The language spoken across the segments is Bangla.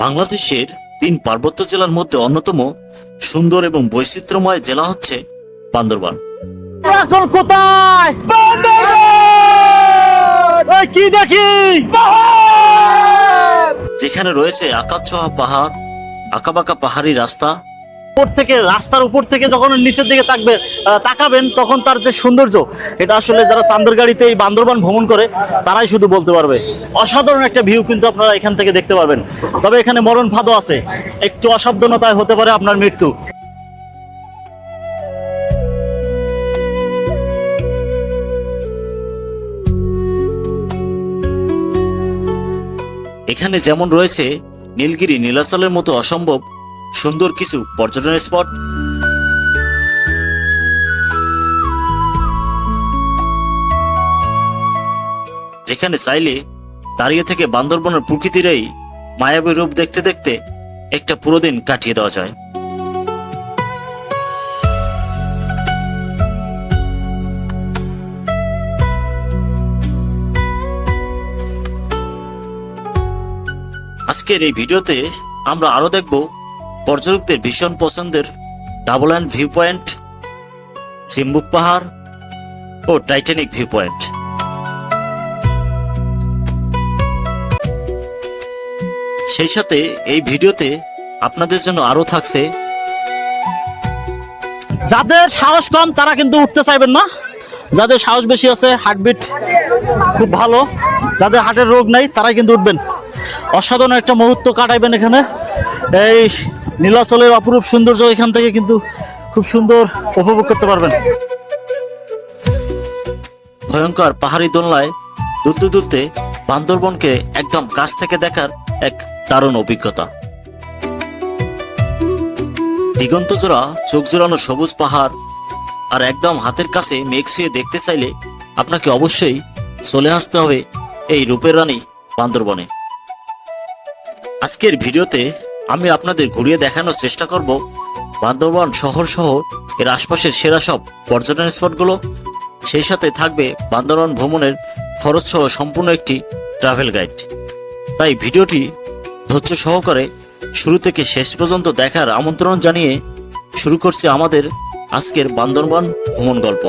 বাংলাদেশের ৩ পার্বত্য জেলার মধ্যে অন্যতম সুন্দর এবং বৈচিত্র্যময় জেলা হচ্ছে বান্দরবান। এখন কোথায় কি দেখি যেখানে রয়েছে আকাশছোঁয়া পাহাড়, আঁকাবাঁকা পাহাড়ি রাস্তা। রাস্তার উপর থেকে যখন নিচের দিকে তাকাবেন তখন তার যে সৌন্দর্য, এটা আসলে যারা চাঁদের গাড়িতে এই বান্দরবান ভ্রমণ করে তারাই শুধু বলতে পারবে। অসাধারণ একটা ভিউ কিন্তু আপনারা এখান থেকে দেখতে পারবেন। তবে এখানে মরণ ফাঁদও আছে, একটু অসাবধানতায় হতে পারে আপনার মৃত্যু। এখানে যেমন রয়েছে নীলগিরি, নীলাচলের মতো অসম্ভব সুন্দর কিছু পর্যটন স্পট, যেখানে চাইলে দাঁড়িয়ে থেকে বান্দরবনের প্রকৃতির এই মায়াবী রূপ দেখতে দেখতে একটা পুরো দিন কাটিয়ে দেওয়া যায়। আজকের এই ভিডিওতে আমরা আরো দেখব পর্যটকদের ভীষণ পছন্দের double and view point, Chimbuk পাহাড় ও টাইটানিক ভিউ পয়েন্ট। সেই সাথে এই ভিডিওতে আপনাদের জন্য আরো থাকছে যাদের সাহস কম তারা কিন্তু উঠতে চাইবেন না, যাদের সাহস বেশি আছে, হার্টবিট খুব ভালো, যাদের হার্টের রোগ নাই তারাই কিন্তু উঠবেন। অসাধারণ একটা মুহূর্ত কাটাইবেন এখানে। এই নীলাচলের অপরূপ সৌন্দর্য এখান থেকে কিন্তু খুব সুন্দর উপভোগ করতে পারবেন। ভয়ঙ্কর পাহাড়ি দোলনায় দুলতে দুলতে বান্দরবনকে একদম কাছ থেকে দেখার এক দারুণ অভিজ্ঞতা। দিগন্ত জোড়া চোখ জোড়ানো সবুজ পাহাড় আর একদম হাতের কাছে মেঘ ছুঁয়ে দেখতে চাইলে আপনাকে অবশ্যই চলে আসতে হবে এই রূপের রানী বান্দরবনে। আজকের ভিডিওতে আমি আপনাদের ঘুরিয়ে দেখানোর চেষ্টা করব বান্দরবান শহর সহ এর আশপাশের সেরা সব পর্যটন স্পটগুলো। সেই সাথে থাকবে বান্দরবান ভ্রমণের খরচ সহ সম্পূর্ণ একটি ট্রাভেল গাইড। তাই ভিডিওটি ধৈর্য সহকারে শুরু থেকে শেষ পর্যন্ত দেখার আমন্ত্রণ জানিয়ে শুরু করছে আমাদের আজকের বান্দরবান ভ্রমণ গল্প।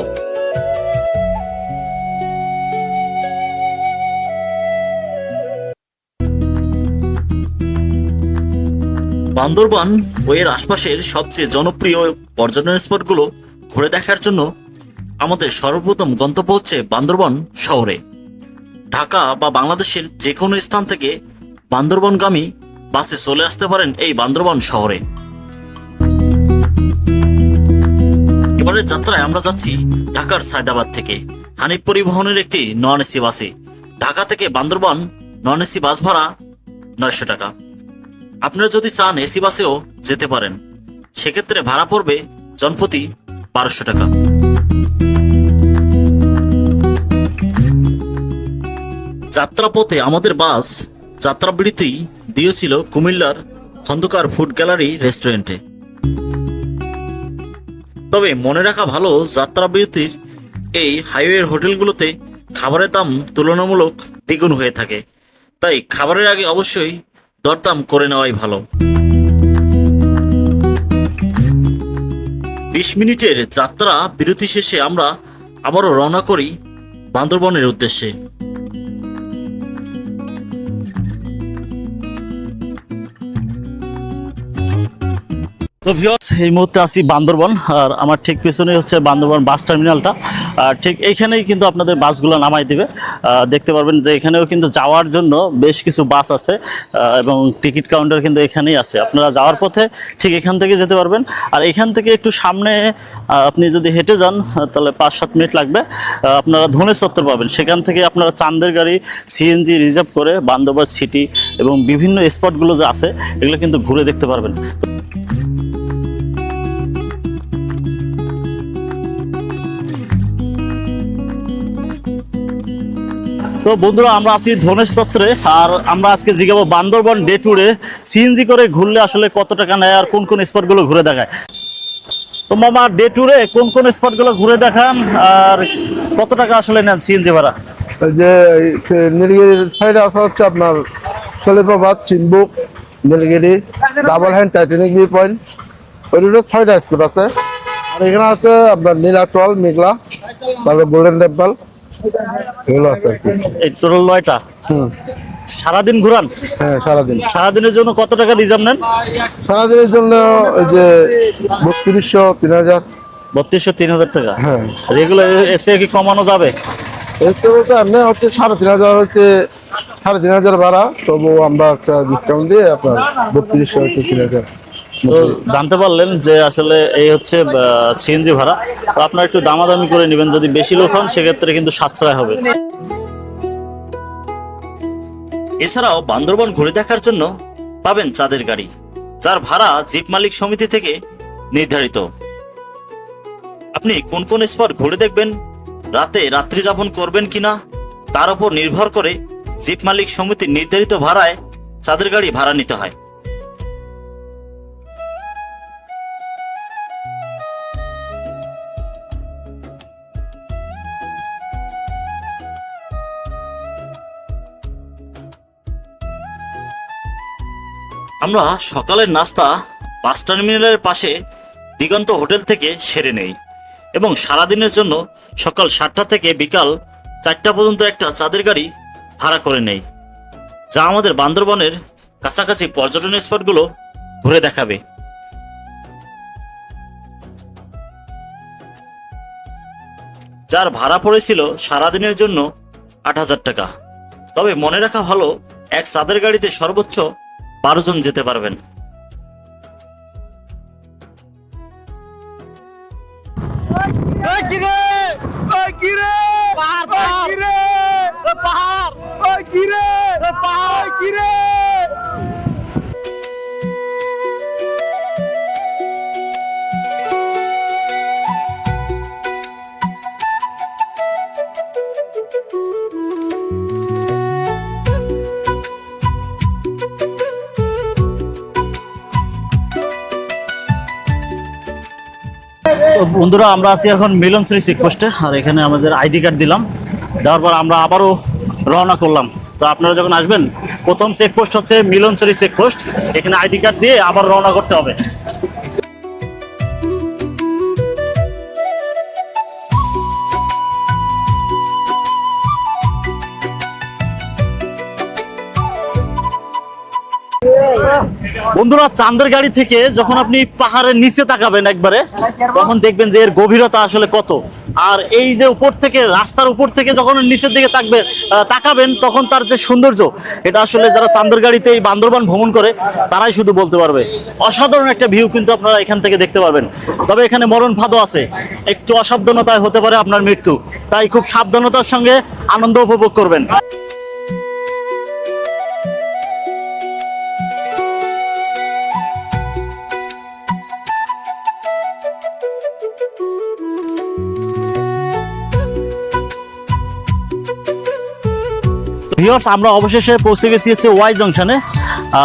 বান্দরবান ও এর আশপাশের সবচেয়ে জনপ্রিয় পর্যটন স্পটগুলো ঘুরে দেখার জন্য আমাদের সর্বপ্রথম গন্তব্য হচ্ছে বান্দরবান শহরে। ঢাকা বা বাংলাদেশের যে কোনো স্থান থেকে বান্দরবানগামী বাসে চলে আসতে পারেন এই বান্দরবান শহরে। এবারে যাত্রায় আমরা যাচ্ছি ঢাকার সায়দাবাদ থেকে হানিফ পরিবহনের একটি নন এসি বাসে। ঢাকা থেকে বান্দরবান নন এসি বাস ভাড়া 900 টাকা। আপনারা যদি চান এসি বাসেও যেতে পারেন, সেক্ষেত্রে ভাড়া পড়বে জনপ্রতি 1200 টাকা। যাত্রাপথে আমাদের বাস যাত্রাবিরতি দিয়েছিল কুমিল্লার খন্দকার ফুড গ্যালারি রেস্টুরেন্টে। তবে মনে রাখা ভালো, যাত্রাবিরতির এই হাইওয়ের হোটেলগুলোতে খাবারের দাম তুলনামূলক দ্বিগুণ হয়ে থাকে, তাই খাবারের আগে অবশ্যই দরদাম করে নেওয়াই ভালো। 20 মিনিটের যাত্রা বিরতি শেষে আমরা আবারও রওনা করি বান্দরবনের উদ্দেশ্যে। তো ভিউয়ার্স, এই মুহূর্তে আছি বান্দরবন, আর আমার ঠিক পেছনে হচ্ছে বান্দরবন বাস টার্মিনালটা। আর ঠিক এইখানেই কিন্তু আপনাদের বাসগুলো নামাই দিবে। দেখতে পারবেন যে এখানেও কিন্তু যাওয়ার জন্য বেশ কিছু বাস আছে এবং টিকিট কাউন্টার কিন্তু এখানেই আছে। আপনারা যাওয়ার পথে ঠিক এখান থেকে যেতে পারবেন। আর এখান থেকে একটু সামনে আপনি যদি হেঁটে যান তাহলে 5-7 মিনিট লাগবে, আপনারা ধনে চত্বর পাবেন। সেখান থেকে আপনারা চাঁদের গাড়ি সিএনজি রিজার্ভ করে বান্দরবান সিটি এবং বিভিন্ন স্পটগুলো যে আছে এগুলো কিন্তু ঘুরে দেখতে পারবেন। তো বন্ধুরা, আমরা আছি ধনেশ চত্বরে, আর আমরা আজকে জিগাবো বান্দরবান ডে ট্যুরে সিএনজি করে ঘুরলে আসলে কত টাকা নেয় আর কোন কোন স্পটগুলো ঘুরে দেখায়। তো মামা, ডে ট্যুরে কোন কোন স্পটগুলো ঘুরে দেখান আর কত টাকা আসলে নেন সিএনজি ভাড়া? যে নীলগিরির সাইডে আসা হচ্ছে আপনার Shoilopropat, Chimbuk, Nilgiri, double hand, Titanic view point, ওইগুলো 6টা স্পট আছে। আর এখানে আছে আপনার নীলাচল, মেঘলা, তারপর গোল্ডেন টেম্পল, এগুলো আছে আর কি। এই টোটাল 9টা। হুম, সারাদিন ঘুরান? হ্যাঁ সারাদিন। সারাদিনের জন্য কত টাকা রিজার্ভ নেন? সারাদিনের জন্য ওই যে 3200, 3000। 3200, 3000 টাকা। হ্যাঁ, রেগুলার এসে কি কমানো যাবে? এর তো বলতে এমনি হচ্ছে 3500 হচ্ছে, 3500 ভাড়া, তবু আমরা একটা ডিসকাউন্ট দিয়ে আপনার 3200 হচ্ছে 3000। তো জানতে পারলেন যে আসলে এই হচ্ছে সিএনজি ভাড়া। তো আপনারা একটু দামাদামি করে নেবেন, যদি বেশি লোক হন সেক্ষেত্রে কিন্তু সাশ্রয় হবে। এছাড়াও বান্দরবন ঘুরে দেখার জন্য পাবেন চাঁদের গাড়ি, যার ভাড়া জিপ মালিক সমিতি থেকে নির্ধারিত। আপনি কোন কোন স্পট ঘুরে দেখবেন, রাতে রাত্রি যাপন করবেন কিনা, তার উপর নির্ভর করে জিপ মালিক সমিতির নির্ধারিত ভাড়ায় চাঁদের গাড়ি ভাড়া নিতে হয়। আমরা সকালের নাস্তা বাস টার্মিনালের পাশে দিগন্ত হোটেল থেকে সেরে নেই এবং সারাদিনের জন্য সকাল 7টা থেকে বিকাল 4টা পর্যন্ত একটা চাঁদের গাড়ি ভাড়া করে নেই, যা আমাদের বান্দরবনের কাছাকাছি পর্যটন স্পটগুলো ঘুরে দেখাবে। যার ভাড়া পড়েছিল সারাদিনের জন্য 8000 টাকা। তবে মনে রাখা ভালো, এক চাঁদের গাড়িতে সর্বোচ্চ 12 জন যেতে পারবেন। তো বন্ধুরা, আমরা আছি এখন মিলনশ্রী চেকপোস্টে, আর এখানে আমাদের আইডি কার্ড দিলাম। দেওয়ার পর আমরা আবারও রওনা করলাম। তো আপনারা যখন আসবেন, প্রথম চেকপোস্ট হচ্ছে মিলনশ্রী চেকপোস্ট। এখানে আইডি কার্ড দিয়ে আবার রওনা করতে হবে। বন্ধুরা, চাঁদের গাড়ি থেকে যখন আপনি পাহাড়ের নিচে তাকাবেন একবারে, তখন দেখবেন যে এর গভীরতা আসলে কত। আর এই যে উপর থেকে, রাস্তার উপর থেকে যখন নিচের দিকে তাকাবেন, তখন তার যে সৌন্দর্য, এটা আসলে যারা চাঁদের গাড়িতে এই বান্দরবান ভ্রমণ করে তারাই শুধু বলতে পারবে। অসাধারণ একটা ভিউ কিন্তু আপনারা এখান থেকে দেখতে পাবেন। তবে এখানে মরণ ফাঁদও আছে, একটু অসাবধানতায় হতে পারে আপনার মৃত্যু, তাই খুব সাবধানতার সঙ্গে আনন্দ উপভোগ করবেন। ভিউয়ার্স, আমরা অবশেষে পৌঁছে গেছি হচ্ছে ওয়াই জংশনে।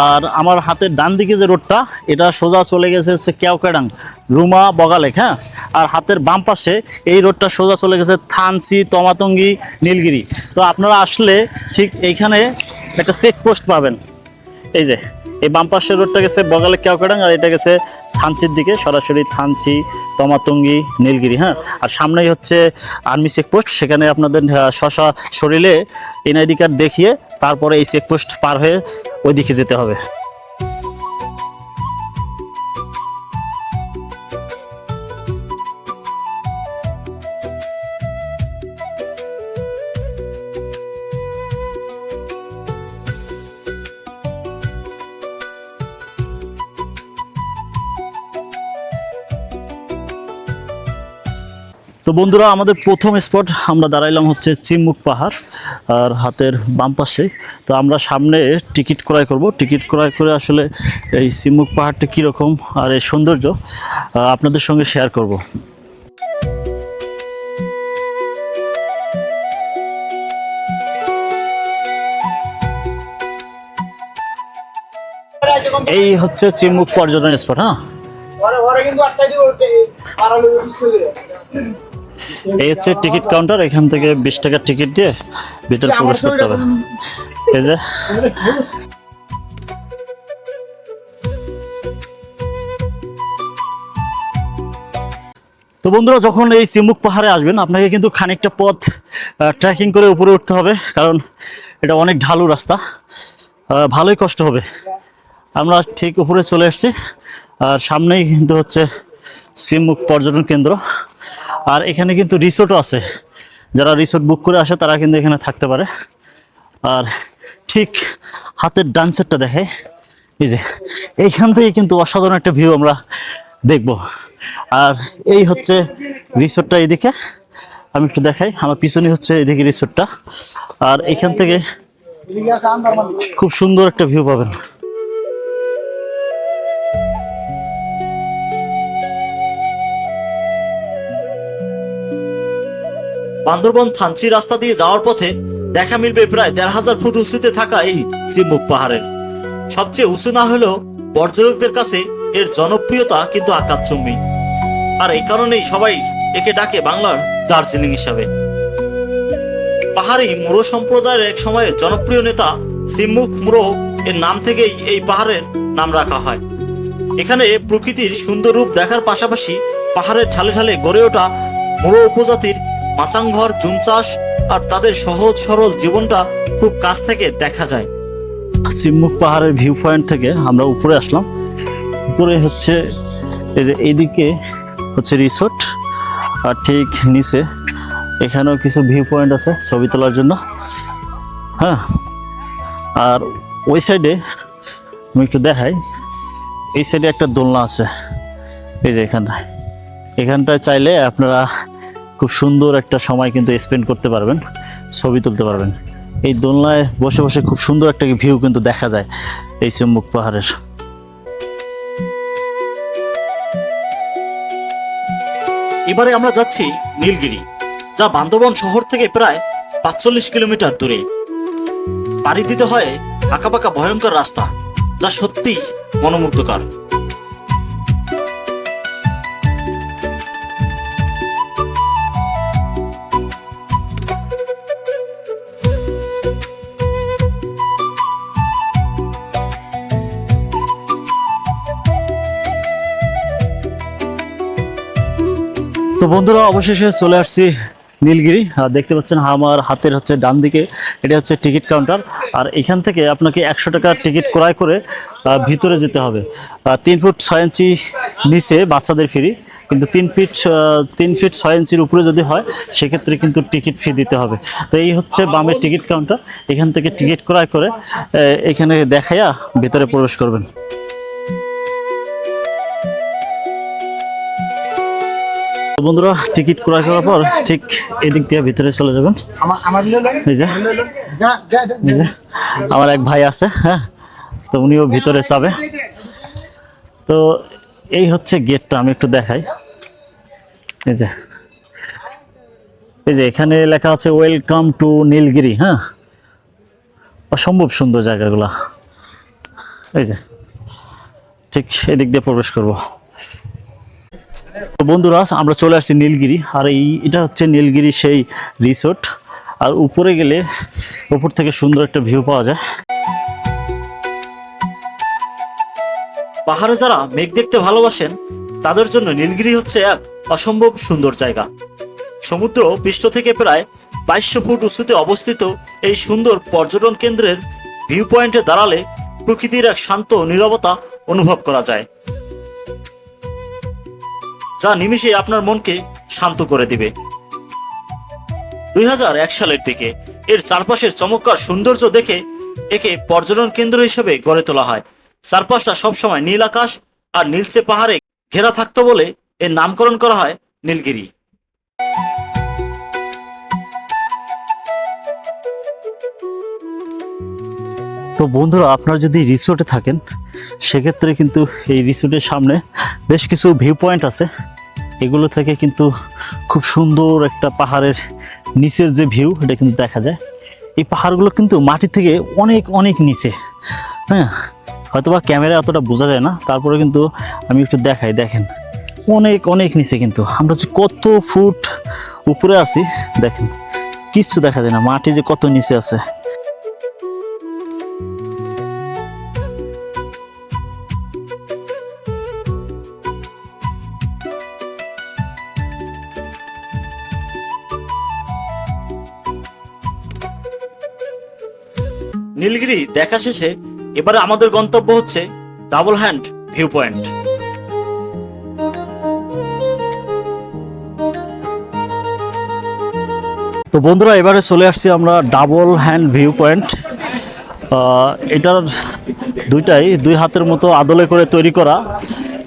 আর আমার হাতের ডান দিকে যে রোডটা, এটা সোজা চলে গেছে হচ্ছে কেওক্যাডাং, রুমা, বগালেক। হ্যাঁ, আর হাতের বাম পাশে এই রোডটা সোজা চলে গেছে থানচি, তমাতঙ্গি, নীলগিরি। তো আপনারা আসলে ঠিক এইখানে একটা চেকপোস্ট পাবেন। এই যে এই বাম পাশের রোডটা গেছে বগালেক, কেওক্যাডাং, আর এটা গেছে থানচির দিকে, সরাসরি থানচি, তমাতঙ্গি, নীলগিরি। হ্যাঁ, আর সামনেই হচ্ছে আর্মি চেকপোস্ট। সেখানে আপনাদের শরীরে এনআইডি কার্ড দেখিয়ে তারপরে এই চেকপোস্ট পার হয়ে ওই দিকে যেতে হবে। তো বন্ধুরা, আমাদের প্রথম স্পট আমরা দাঁড়াইলাম হচ্ছে চিম্মুক পাহাড়, আর হাতের বাম পাশে। তো আমরা সামনে টিকিট ক্রয় করব। টিকিট ক্রয় করে আসলে এই চিম্মুক পাহাড়টা কীরকম আর এর সৌন্দর্য আপনাদের সঙ্গে শেয়ার করব। এই হচ্ছে চিম্মুক পর্যটন স্পট। হ্যাঁ, এই হচ্ছে টিকিট কাউন্টার। এখান থেকে 20 টাকার টিকিট দিয়ে ভিতরে প্রবেশ করতে হবে। এই যে তো বন্ধুরা, যখন এই চিম্বুক পাহাড়ে আসবেন আপনাকে কিন্তু খানিকটা পথ ট্রেকিং করে উপরে উঠতে হবে, কারণ এটা অনেক ঢালু রাস্তা, ভালোই কষ্ট হবে। আমরা ঠিক উপরে চলে এসেছি, আর সামনেই কিন্তু হচ্ছে চিম্বুক পর্যটন কেন্দ্র। আর এখানে কিন্তু রিসোর্টও আছে, যারা রিসোর্ট বুক করে আসে তারা কিন্তু এখানে থাকতে পারে। আর ঠিক হাতের ডান সাইডটা দেখায়, এই যে এইখান থেকে কিন্তু অসাধারণ একটা ভিউ আমরা দেখব। আর এই হচ্ছে রিসোর্টটা, এইদিকে আমি একটু দেখাই, আমার পিছনে হচ্ছে এইদিকে রিসোর্টটা। আর এখান থেকে খুব সুন্দর একটা ভিউ পাবেন। বান্দরবন থানচি রাস্তা দিয়ে যাওয়ার পথে দেখা মিলবে প্রায় ১,৫০০ ফুট উঁচুতে থাকা এই চিম্বুক পাহাড়ের। সবচেয়ে উঁচু না হলেও পর্যটকদের কাছে এর জনপ্রিয়তা কিন্তু আকাশচুম্বী। আর এই কারণেই সবাই একে ডাকে বাংলার দার্জিলিং হিসাবে। পাহাড়ি মুরো সম্প্রদায়ের এক সময়ের জনপ্রিয় নেতা চিম্বুক মুরো এর নাম থেকেই এই পাহাড়ের নাম রাখা হয়। এখানে প্রকৃতির সুন্দর রূপ দেখার পাশাপাশি পাহাড়ের ঢালে ঢালে গড়ে ওঠা মুরো উপজাতির মাচাংঘর, জুম চাষ আর তাদের সহজ সরল জীবনটা খুব কাছ থেকে দেখা যায়। চিম্বুক পাহাড়ের ভিউ পয়েন্ট থেকে আমরা উপরে আসলাম। উপরে হচ্ছে এই যে এইদিকে হচ্ছে রিসোর্ট, আর ঠিক নিচে এখানেও কিছু ভিউ পয়েন্ট আছে ছবি তোলার জন্য। হ্যাঁ, আর ওই সাইডে আমি একটু দেখাই, এই সাইডে একটা দোলনা আছে, এই যে এখানটায় চাইলে আপনারা খুব সুন্দর একটা সময় কিন্তু স্পেন্ড করতে পারবেন, ছবি তুলতে পারবেন। এই দোলনায় বসে বসে খুব সুন্দর একটা ভিউ কিন্তু দেখা যায় এই চিম্বুক পাহাড়ের। এবারে আমরা যাচ্ছি নীলগিরি, যা বান্দরবন শহর থেকে প্রায় ৪৫ কিলোমিটার দূরে। পাড়ি দিতে হয় আঁকাবাঁকা ভয়ঙ্কর রাস্তা, যা সত্যি মনোমুগ্ধকর। তো বন্ধুরা, অবশেষে চলে আসছি নীলগিরি। আর দেখতে পাচ্ছেন আমার হাতের হচ্ছে ডান দিকে এটা হচ্ছে টিকিট কাউন্টার। আর এখান থেকে আপনাকে ১০০ টাকার টিকিট ক্রয় করে ভিতরে যেতে হবে। ৩ ফুট ৬ ইঞ্চি নিচে বাচ্চাদের ফ্রি, কিন্তু ৩ ফিট ৬ ইঞ্চির উপরে যদি হয় সেক্ষেত্রে কিন্তু টিকিট ফি দিতে হবে। তো এই হচ্ছে বামের টিকিট কাউন্টার, এখান থেকে টিকিট ক্রয় করে এখানে দেখাইয়া ভিতরে প্রবেশ করবেন। বন্ধুরা, টিকিট ক্রয় করার পর ঠিক এদিক দিয়ে ভিতরে চলে যাবেন। এই যে আমার এক ভাই আছে, হ্যাঁ, তো উনিও ভিতরে যাবে। তো এই হচ্ছে গেটটা, আমি একটু দেখাই। এই যে এখানে লেখা আছে ওয়েলকাম টু নীলগিরি। হ্যাঁ, অসম্ভব সুন্দর জায়গাগুলা। এই যে ঠিক এদিক দিয়ে প্রবেশ করব। তো বন্ধুরা, আমরা চলে আসছি নীলগিরি। আর এটা হচ্ছে নীলগিরি সেই রিসোর্ট। আর উপরে গেলে উপর থেকে সুন্দর একটা ভিউ পাওয়া যায়। পাহাড়ে যারা মেঘ দেখতে ভালোবাসেন তাদের জন্য নীলগিরি হচ্ছে এক অসম্ভব সুন্দর জায়গা। সমুদ্র পৃষ্ঠ থেকে প্রায় ২২০০ ফুট উঁচুতে অবস্থিত এই সুন্দর পর্যটন কেন্দ্রের ভিউ পয়েন্টে দাঁড়ালে প্রকৃতির এক শান্ত নীরবতা অনুভব করা যায়, যা নিমিষে আপনার মনকে শান্ত করে দিবে। ২০০১ সালের দিকে এর চারপাশের চমৎকার সৌন্দর্য দেখে একে পর্যটন কেন্দ্র হিসেবে গড়ে তোলা হয়। চারপাশটা সবসময় নীল আকাশ আর নীলচে পাহাড়ে ঘেরা থাকতো বলে এর নামকরণ করা হয় নীলগিরি। তো বন্ধুরা, আপনারা যদি রিসোর্টে থাকেন সেক্ষেত্রে কিন্তু এই রিসোর্টের সামনে বেশ কিছু ভিউ পয়েন্ট আছে। এগুলো থেকে কিন্তু খুব সুন্দর একটা পাহাড়ের নিচের যে ভিউ এটা কিন্তু দেখা যায়। এই পাহাড়গুলো কিন্তু মাটি থেকে অনেক অনেক নিচে। হ্যাঁ, হয়তোবা ক্যামেরায় অতটা বোঝা যায় না, তারপরে কিন্তু আমি একটু দেখাই। দেখেন অনেক অনেক নিচে, কিন্তু আমরা যে কত ফুট উপরে আছি দেখেন, কিচ্ছু দেখা যায় না, মাটি যে কত নিচে আছে। নীলগিরি দেখা শেষে এবারে আমাদের গন্তব্য হচ্ছে ডাবল হ্যান্ড ভিউ পয়েন্ট। তো বন্ধুরা, এবারে চলে আসছি আমরা ডাবল হ্যান্ড ভিউ পয়েন্ট। এটার দুই হাতের মতো আদলে করে তৈরি করা,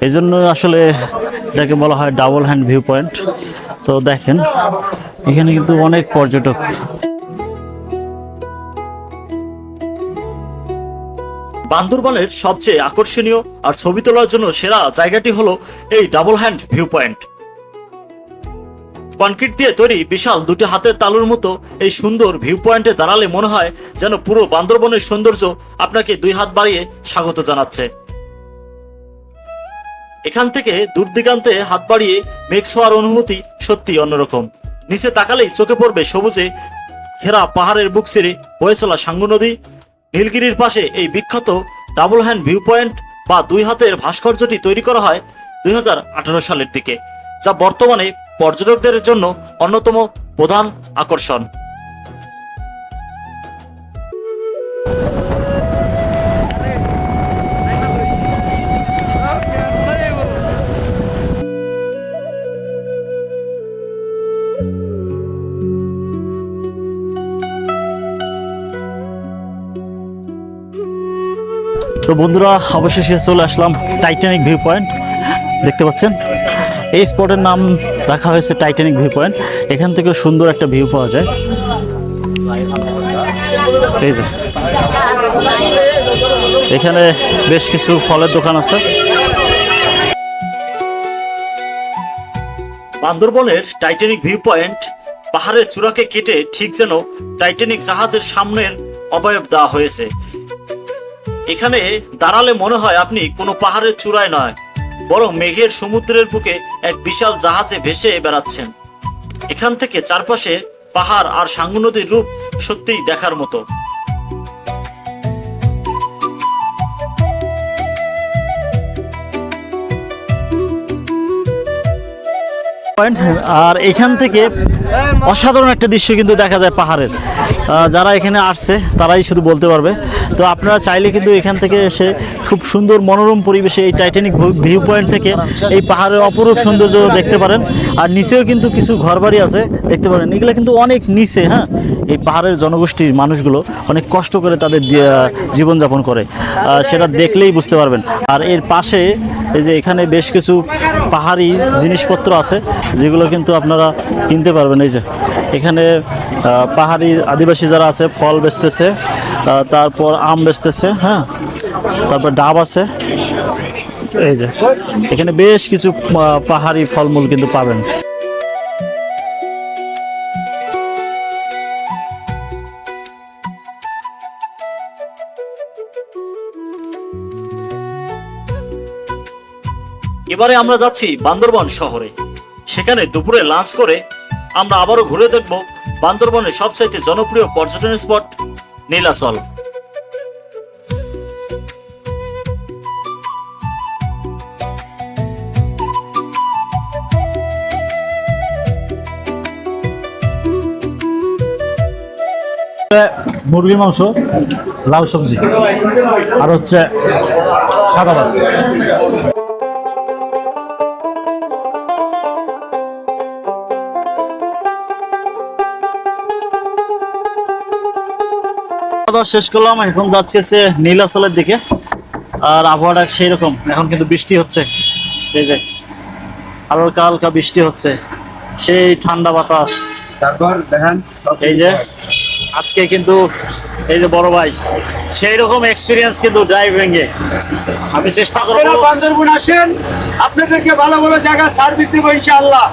এই জন্য আসলে এটাকে বলা হয় ডাবল হ্যান্ড ভিউ পয়েন্ট। তো দেখেন এখানে কিন্তু অনেক পর্যটক। বান্দরবানের সবচেয়ে আকর্ষণীয় আর ছবি তোলার জন্য সেরা জায়গাটি হলো এই double hand view point. Concrete দিয়ে তৈরি বিশাল দুটি হাতের তালুর মতো এই সুন্দর ভিউ পয়েন্টে দাঁড়ালে মনে হয় যেন পুরো বান্দরবনের সৌন্দর্য আপনাকে দুই হাত বাড়িয়ে স্বাগত জানাচ্ছে। এখান থেকে দূর দিগান্তে হাত বাড়িয়ে মেঘ ছোঁয়ার অনুভূতি সত্যি অন্যরকম। নিচে তাকালেই চোখে পড়বে সবুজে ঘেরা পাহাড়ের বুক ছিঁড়ে বয়ে চলা সাঙ্গু নদী। নীলগিরির পাশে এই বিখ্যাত ডাবল হ্যান্ড ভিউ পয়েন্ট বা দুই হাতের ভাস্কর্যটি তৈরি করা হয় 2018 সালের দিকে, যা বর্তমানে পর্যটকদের জন্য অন্যতম প্রধান আকর্ষণ। তো বন্ধুরা, অবশেষে চলে আসলাম টাইটানিক ভিউ পয়েন্ট। দেখতে পাচ্ছেন এই স্পটের নাম রাখা হয়েছে টাইটানিক ভিউ পয়েন্ট। এখান থেকে সুন্দর একটা ভিউ পাওয়া যায়। এই যে এখানে বেশ কিছু ফলের দোকান আছে। বান্দরবনের টাইটানিক ভিউ পয়েন্ট পাহাড়ের চূড়াকে কেটে ঠিক যেন টাইটানিক জাহাজের সামনের অবয়ব দেওয়া হয়েছে। এখানে দাঁড়ালে মনে হয় আপনি কোনো পাহাড়ের চূড়ায় নয়, বরং মেঘের সমুদ্রের বুকে এক বিশাল জাহাজে ভেসে বেড়াচ্ছেন। এখান থেকে চারপাশে পাহাড় আর সাঙ্গু নদীর রূপ সত্যিই দেখার মতো। আর এখান থেকে অসাধারণ একটা দৃশ্য কিন্তু দেখা যায় পাহাড়ের। যারা এখানে আসছে তারাই শুধু বলতে পারবে। তো আপনারা চাইলে কিন্তু এখান থেকে এসে খুব সুন্দর মনোরম পরিবেশে এই টাইটানিক ভিউ পয়েন্ট থেকে এই পাহাড়ের অপরূপ সৌন্দর্য দেখতে পারেন। আর নিচেও কিন্তু কিছু ঘরবাড়ি আছে দেখতে পারেন, এগুলো কিন্তু অনেক নিচে। হ্যাঁ, এই পাহাড়ের জনগোষ্ঠীর মানুষগুলো অনেক কষ্ট করে তাদের জীবনযাপন করে, সেটা দেখলেই বুঝতে পারবেন। আর এর পাশে এই যে এখানে বেশ কিছু পাহাড়ি জিনিসপত্র আছে যেগুলো কিন্তু আপনারা কিনতে পারবেন। এই যে এখানে পাহাড়ি আদিবাসী যারা আছে ফল বেচতেছে, তারপর আম বেচতেছে। হ্যাঁ, তারপর ডাব আছে। এই যে এখানে বেশ কিছু পাহাড়ি ফলমূল কিন্তু পাবেন। এবারে আমরা যাচ্ছি বান্দরবন শহরে। সেখানে দুপুরে লাঞ্চ করে আমরা আবারও ঘুরে দেখব বান্দরবনের সবচাইতে জনপ্রিয় পর্যটন স্পট নীলাচল। মুরগির মাংস, লাউ সবজি, আর হচ্ছে সাদা ভাত। শেষ করলাম, এখন যাচ্ছে নীলাচলের দিকে। আর আবহাওয়াটা সেই রকম, এখন কিন্তু বৃষ্টি হচ্ছে। এই যে হালকা হালকা বৃষ্টি হচ্ছে, সেই ঠান্ডা বাতাস। তারপর দেখেন এই যে আজকে কিন্তু এই যে বড় ভাই সেই রকম এক্সপিরিয়েন্স কিন্তু ড্রাইভিং এ আমি চেষ্টা করব। বান্দরবন আসেন, আপনাদেরকে ভালো ভালো জায়গা সার্ভিস দেব ইনশাআল্লাহ।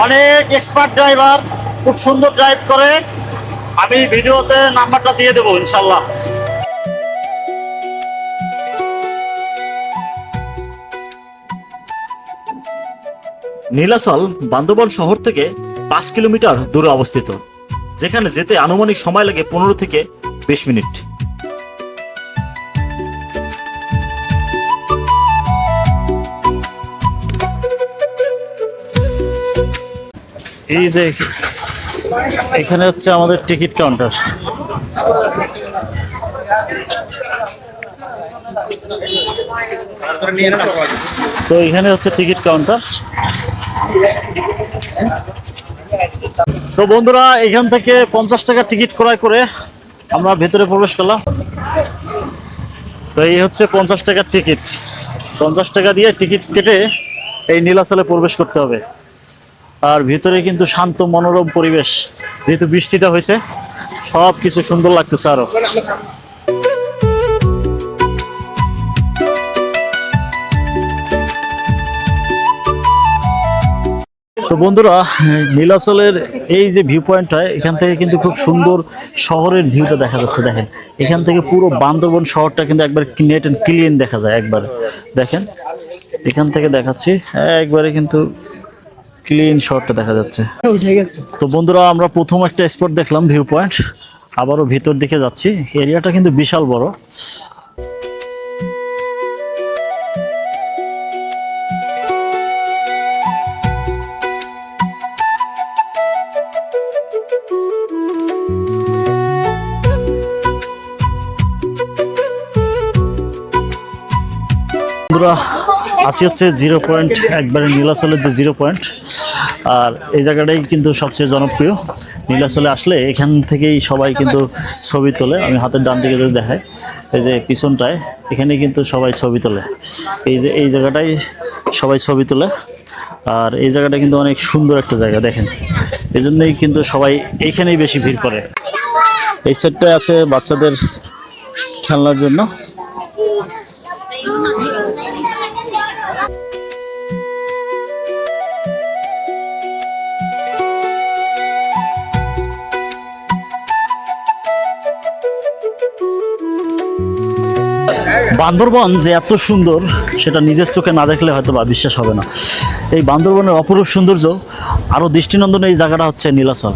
অনেক এক্সপার্ট ড্রাইভার, খুব সুন্দর ড্রাইভ করে। আমি ভিডিওতে নাম্বারটা দিয়ে দেবো ইনশাআল্লাহ। নীলাচল বান্দরবন শহর থেকে 5 কিলোমিটার দূরে অবস্থিত, যেখানে যেতে আনুমানিক সময় লাগে 15 থেকে 20 মিনিট। এই যে এখানে হচ্ছে আমাদের টিকিট কাউন্টার। তো এখানে হচ্ছে টিকিট কাউন্টার। তো বন্ধুরা এখান থেকে 50 টাকা টিকিট ক্রয় করে আমরা ভেতরে প্রবেশ করলাম। তো এই হচ্ছে 50 টাকার টিকিট। 50 টাকা দিয়ে টিকিট কেটে এই নীলাচলে প্রবেশ করতে হবে। আর ভিতরে কিন্তু শান্ত মনোরম পরিবেশ, যেহেতু বৃষ্টিটা হয়েছে সব কিছু সুন্দর লাগতেছে আরো। তো বন্ধুরা নীলাচলের এই যে ভিউ পয়েন্টটা, এখান থেকে কিন্তু খুব সুন্দর শহরের ভিউটা দেখা যাচ্ছে। দেখেন এখান থেকে পুরো বান্দরবন শহরটা কিন্তু একবার নেট এন্ড ক্লিন দেখা যায়। একবার দেখেন এখান থেকে দেখাচ্ছি, একবারে কিন্তু ক্লিন শহরটা দেখা যাচ্ছে। তো বন্ধুরা আমরা প্রথম একটা স্পট দেখলাম ভিউ পয়েন্ট, আবারও ভিতর দিকে যাচ্ছি। এরিয়াটা কিন্তু বিশাল বড়। বন্ধুরা আসি হচ্ছে 0 পয়েন্ট, একবারে নীলাচলের যে 0 পয়েন্ট। আর এই জায়গাটাই কিন্তু সবচেয়ে জনপ্রিয়। নীলাচলে আসলে এখান থেকেই সবাই কিন্তু ছবি তোলে। আমি হাতের ডান দিকে যদি দেখাই, এই যে পিছনটায়, এখানে কিন্তু সবাই ছবি তোলে। এই যে এই জায়গাটাই সবাই ছবি তোলে। আর এই জায়গাটা কিন্তু অনেক সুন্দর একটা জায়গা দেখেন, এই জন্যই কিন্তু সবাই এইখানেই বেশি ভিড় করে। এই সেটটায় আছে বাচ্চাদের খেলনার জন্য। বান্দরবন যে এত সুন্দর সেটা নিজের চোখে না দেখলে হয়তো বা বিশ্বাস হবে না। এই বান্দরবনের অপরূপ সৌন্দর্য আরও দৃষ্টিনন্দন এই জায়গাটা হচ্ছে নীলাচল।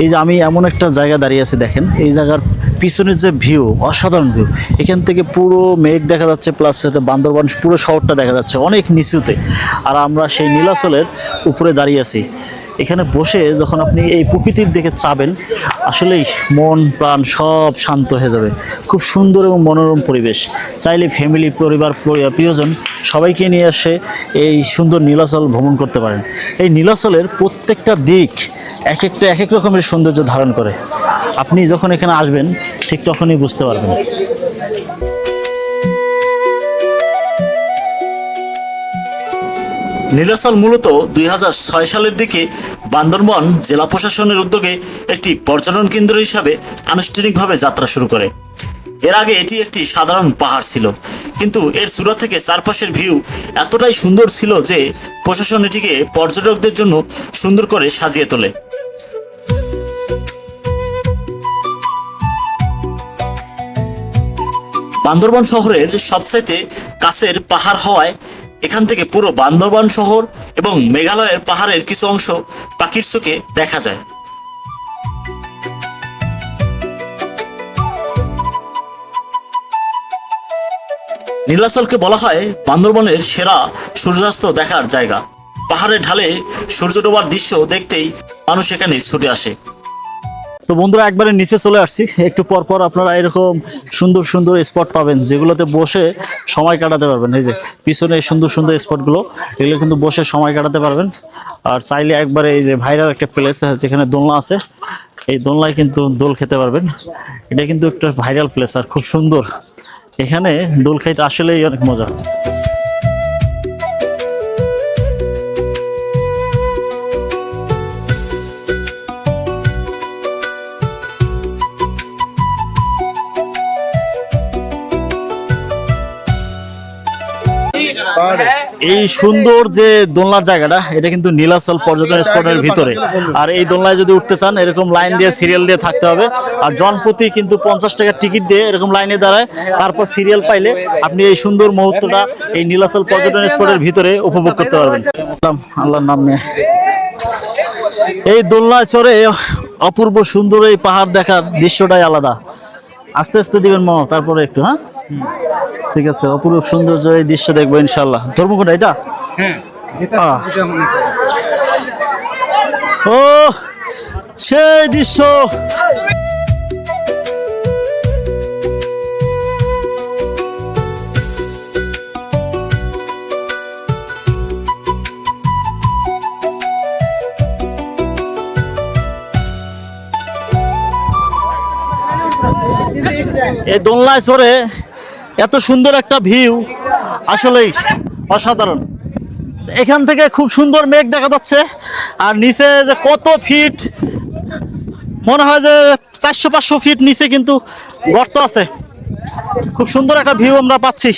এই যে আমি এমন একটা জায়গা দাঁড়িয়ে আছি, দেখেন এই জায়গার পিছনের যে ভিউ, অসাধারণ ভিউ। এখান থেকে পুরো মেঘ দেখা যাচ্ছে, প্লাস সাথে বান্দরবান পুরো শহরটা দেখা যাচ্ছে অনেক নিচুতে। আর আমরা সেই নীলাচলের উপরে দাঁড়িয়ে আছি। এখানে বসে যখন আপনি এই প্রকৃতির দিকে চাবেন, আসলেই মন প্রাণ সব শান্ত হয়ে যাবে। খুব সুন্দর এবং মনোরম পরিবেশ। চাইলে ফ্যামিলি, পরিবার, প্রিয়জন সবাইকে নিয়ে এসে এই সুন্দর নীলাচল ভ্রমণ করতে পারেন। এই নীলাচলের প্রত্যেকটা দিক এক এক রকমের সৌন্দর্য ধারণ করে। আপনি যখন এখানে আসবেন ঠিক তখনই বুঝতে পারবেন। নীলাচল মূলত 2006 সালের দিকে বান্দরবন জেলা প্রশাসনের উদ্যোগে একটি পর্যটন কেন্দ্র হিসাবে আনুষ্ঠানিকভাবে যাত্রা শুরু করে। এর আগে এটি একটি সাধারণ পাহাড় ছিল, কিন্তু এর চূড়া থেকে চারপাশের ভিউ এতটাই সুন্দর ছিল যে প্রশাসন এটিকে পর্যটকদের জন্য সুন্দর করে সাজিয়ে তোলে। বান্দরবন শহরের সবচাইতে কাছের পাহাড় হওয়ায় এখান থেকে পুরো বান্দরবান শহর এবং মেঘালয়ের পাহাড়ের কিছু অংশ পাখির চোখে দেখা যায়। নীলাচলকে বলা হয় বান্দরবনের সেরা সূর্যাস্ত দেখার জায়গা। পাহাড়ের ঢালে সূর্য ডোবার দৃশ্য দেখতেই মানুষ এখানে ছুটে আসে। তো বন্ধুরা একবারে নিচে চলে আসছি। একটু পর পর আপনারা এরকম সুন্দর সুন্দর স্পট পাবেন যেগুলোতে বসে সময় কাটাতে পারবেন। এই যে পিছনে সুন্দর সুন্দর স্পটগুলো, এগুলো কিন্তু বসে সময় কাটাতে পারবেন। আর চাইলে একবারে এই যে ভাইরাল একটা প্লেস যেখানে দোলনা আছে, এই দোলনায় কিন্তু দোল খেতে পারবেন। এটা কিন্তু একটা ভাইরাল প্লেস আর খুব সুন্দর। এখানে দোল খাইতে আসলেই অনেক মজা। এই সুন্দর যে দোলনার জায়গাটা, এটা কিন্তু নীলাচল পর্যটন স্পটের ভিতরে। আর এই দোলনায় যদি উঠতে চান এরকম লাইন দিয়ে সিরিয়াল দিয়ে থাকতে হবে। আর জনপ্রতি কিন্তু 50 টাকার টিকিট দিয়ে এরকম লাইনে দাঁড়ায়, তারপর সিরিয়াল পাইলে আপনি এই সুন্দর মুহূর্তটা এই নীলাচল পর্যটন স্পটের ভিতরে উপভোগ করতে পারবেন। আল্লাহর নাম নিয়ে এই দোলনায় চড়ে অপূর্ব সুন্দর এই পাহাড় দেখার দৃশ্যটাই আলাদা। আস্তে আস্তে দিবেন মামা, তারপরে একটু। হ্যাঁ ঠিক আছে, অপরূপ সৌন্দর্য এই দৃশ্য দেখবো ইনশাল্লাহ। ধর্মকোটা এটা, ও সেই দৃশ্য। এই দোলনায় চড়ে এত সুন্দর একটা ভিউ আসলেই অসাধারণ। এখান থেকে খুব সুন্দর মেঘ দেখা যাচ্ছে, আর নিচে যে কত ফিট, মনে হয় যে 400-500 ফিট নিচে কিন্তু গর্ত আছে। খুব সুন্দর একটা ভিউ আমরা পাচ্ছি,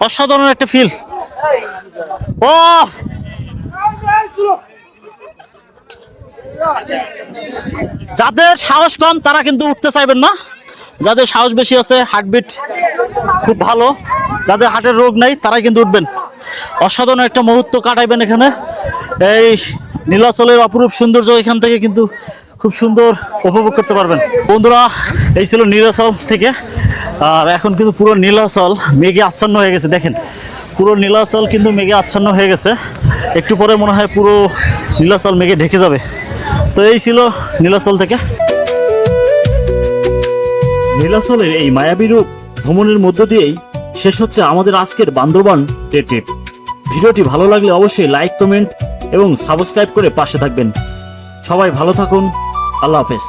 অসাধারণ একটা ফিল। ও যাদের সাহস কম তারা কিন্তু উঠতে চাইবেন না, যাদের সাহস বেশি আছে, হার্টবিট খুব ভালো, যাদের হার্টের রোগ নাই তারাই কিন্তু উঠবেন। অসাধারণ একটা মুহূর্ত কাটাইবেন এখানে। এই নীলাচলের অপরূপ সৌন্দর্য এখান থেকে কিন্তু খুব সুন্দর উপভোগ করতে পারবেন। বন্ধুরা, এই ছিল নীলাচল থেকে। আর এখন কিন্তু পুরো নীলাচল মেঘে আচ্ছন্ন হয়ে গেছে। দেখেন, পুরো নীলাচল কিন্তু মেঘে আচ্ছন্ন হয়ে গেছে। একটু পরে মনে হয় পুরো নীলাচল মেঘে ঢেকে যাবে। তো এই ছিল নীলাচল থেকে। নীলাচলের এই মায়াবী রূপ ভ্রমণের মধ্য দিয়েই শেষ হচ্ছে আমাদের আজকের বান্দরবান ডে ট্রিপ। ভিডিওটি ভালো লাগলে অবশ্যই লাইক, কমেন্ট এবং সাবস্ক্রাইব করে পাশে থাকবেন। সবাই ভালো থাকুন। আল্লাহ হাফেজ।